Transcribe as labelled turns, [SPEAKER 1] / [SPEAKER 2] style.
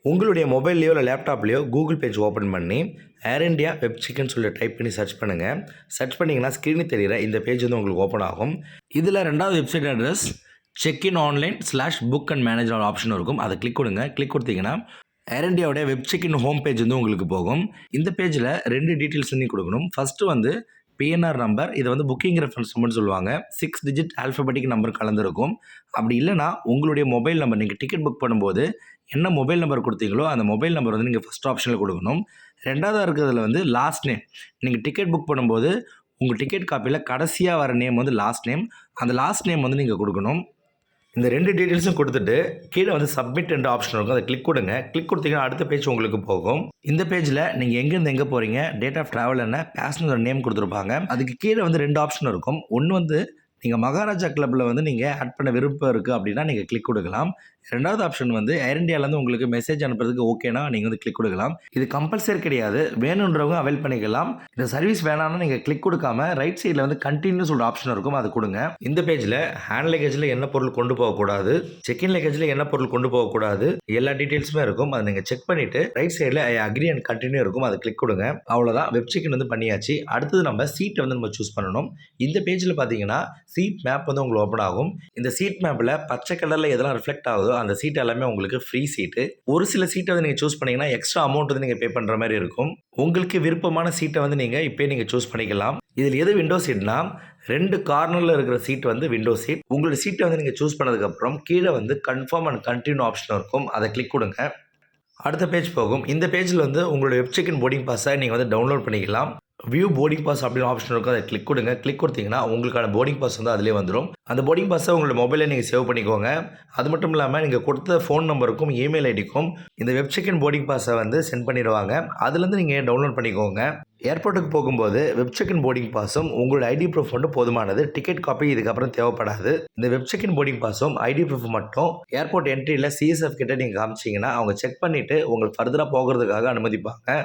[SPEAKER 1] உங்களுடைய மொபைல்லையோ இல்லை லேப்டாப்லேயோ Google page open பண்ணி ஏர் இண்டியா வெப் சிக்கன் சொல்லி டைப் பண்ணி சர்ச் பண்ணுங்கள். சர்ச் பண்ணிங்கன்னா ஸ்க்ரீனில் தெரிகிற இந்த பேஜ் வந்து உங்களுக்கு ஓப்பன் ஆகும். இதில் ரெண்டாவது website address check in online book and manage option இருக்கும். அதை கிளிக் கொடுங்க. கிளிக் கொடுத்தீங்கன்னா ஏர் இண்டியாவுடைய வெப் செக்இன் ஹோம் பேஜ் வந்து உங்களுக்கு போகும். இந்த பேஜில் 2 டீட்டெயில்ஸ் வந்து கொடுக்கணும். ஃபஸ்ட்டு வந்து பிஎன்ஆர் நம்பர், இதை வந்து புக்கிங் ரெஃபரன்ஸ் நம்பர்னு சொல்லுவாங்க. 6 டிஜிட் ஆல்ஃபபெட்டிக் நம்பர் கலந்துருக்கும். அப்படி இல்லைனா உங்களுடைய மொபைல் நம்பர், நீங்கள் டிக்கெட் புக் பண்ணும்போது என்ன மொபைல் நம்பர் கொடுத்தீங்களோ அந்த மொபைல் நம்பர் வந்து நீங்கள் ஃபஸ்ட் ஆப்ஷனில் கொடுக்கணும். ரெண்டாவதாக இருக்கிறதுல வந்து லாஸ்ட் நேம். நீங்கள் டிக்கெட் புக் பண்ணும்போது உங்கள் டிக்கெட் காப்பியில் கடைசியாக வர நேம் வந்து லாஸ்ட் நேம். அந்த லாஸ்ட் நேம் வந்து நீங்கள் கொடுக்கணும். இந்த 2 டீட்டெயில்ஸும் கொடுத்துட்டு கீழே வந்து சப்மிட் என்ற ஆப்ஷன் இருக்கும். அதை கிளிக் கொடுங்க. கிளிக் கொடுத்தீங்கன்னா அடுத்த பேஜ் உங்களுக்கு போகும். இந்த பேஜில் நீங்கள் எங்கேருந்து எங்கே போகிறீங்க, டேட் ஆஃப் ட்ராவல் என்ன, பேசஞ்சர் நேம் கொடுத்துருப்பாங்க. அதுக்கு கீழே வந்து 2 ஆப்ஷன் இருக்கும். ஒன்று வந்து நீங்கள் மகாராஜா கிளப்பில் வந்து நீங்கள் ஆட் பண்ண விருப்பம் இருக்குது அப்படின்னா நீங்கள் கிளிக் கொடுக்கலாம். ரெண்டாவது ஆப்ஷன் வந்து ஏர் இண்டியாவிலேருந்து உங்களுக்கு மெசேஜ் அனுப்புறதுக்கு ஓகேனா நீங்கள் வந்து கிளிக் கொடுக்கலாம். இது கம்பல்சரி கிடையாது, வேணுன்றவங்க அவைல் பண்ணிக்கலாம். இந்த சர்வீஸ் வேணாம்னா நீங்கள் கிளிக் கொடுக்காம ரைட் சைடில் வந்து கண்டினியூ சொல்கிற ஆப்ஷன் இருக்கும், அது கொடுங்க. இந்த பேஜில் ஹேண்ட் லக்கேஜில் என்ன பொருள் கொண்டு போகக்கூடாது, செக்இன் லக்கேஜில் என்ன பொருள் கொண்டு போகக்கூடாது, எல்லா டீட்டெயில்ஸுமே இருக்கும். அதை நீங்கள் செக் பண்ணிவிட்டு ரைட் சைடில் ஐ அக்ரி அண்ட் கண்டினியூ இருக்கும், அதை கிளிக் கொடுங்க. அவ்வளோதான், வெப் செக்இன் வந்து பண்ணியாச்சு. அடுத்தது நம்ம சீட்டை வந்து நம்ம சூஸ் பண்ணணும். இந்த பேஜில் பார்த்தீங்கன்னா சீட் மேப் வந்து உங்களுக்கு ஓப்பன் ஆகும். இந்த சீட் மேப்பில் பச்சை கலரில் எதெல்லாம் ரிஃப்ளெக்ட் ஆகுதோ அந்த சீட் எல்லாமே உங்களுக்கு ஃப்ரீ சீட்டு. ஒரு சில சீட்டை வந்து நீங்கள் சூஸ் பண்ணிங்கன்னா எக்ஸ்ட்ரா அமௌண்ட் வந்து நீங்கள் பே பண்ணுற மாதிரி இருக்கும். உங்களுக்கு விருப்பமான சீட்டை வந்து நீங்கள் இப்போயே நீங்கள் சூஸ் பண்ணிக்கலாம். இதில் எது விண்டோ சீட்னா 2 கார்னரில் இருக்கிற சீட் வந்து விண்டோ சீட். உங்களோட சீட்டை வந்து நீங்கள் சூஸ் பண்ணதுக்கப்புறம் கீழே வந்து கன்ஃபார்ம் அண்ட் கண்டினியூ ஆப்ஷன் இருக்கும், அதை கிளிக் கொடுங்க. அடுத்த பேஜ் போகும். இந்த பேஜில் வந்து உங்களோட வெப் செக்இன் போர்டிங் பாஸை நீங்கள் வந்து டவுன்லோட் பண்ணிக்கலாம். வியூ போர்டிங் பாஸ் அப்படின்னு ஆப்ஷன் இருக்கும், அதை கிளிக் கொடுங்க. கிளிக் கொடுத்தீங்கன்னா உங்களுக்கான போர்டிங் பாஸ் வந்து அதிலே வந்துடும். அந்த போர்டிங் பாஸை உங்களோட மொபைலில் நீங்கள் சேவ் பண்ணிக்கோங்க. அது மட்டும் இல்லாமல் நீங்கள் கொடுத்த ஃபோன் நம்பருக்கும் இமெயில் ஐடிக்கும் இந்த வெப் செக்இன் போர்டிங் பாஸை வந்து சென்ட் பண்ணிடுவாங்க. அதுலேருந்து நீங்கள் டவுன்லோட் பண்ணிக்கோங்க. ஏர்போர்ட்டுக்கு போகும்போது வெப் செக்இன் போர்டிங் பாஸும் உங்களோட ஐடி ப்ரூஃப் வந்து போதுமானது. டிக்கெட் காப்பி இதுக்கப்புறம் தேவைப்படாது. இந்த வெப் செக்இன் போர்டிங் பாஸும் ஐடி ப்ரூஃப் மட்டும் ஏர்போர்ட் என்ட்ரியில் சிஎஸ்எஃப் கிட்ட நீங்கள் காமிச்சிங்கன்னா அவங்க செக் பண்ணிவிட்டு உங்களுக்கு ஃபர்தராக போகிறதுக்காக அனுமதிப்பாங்க.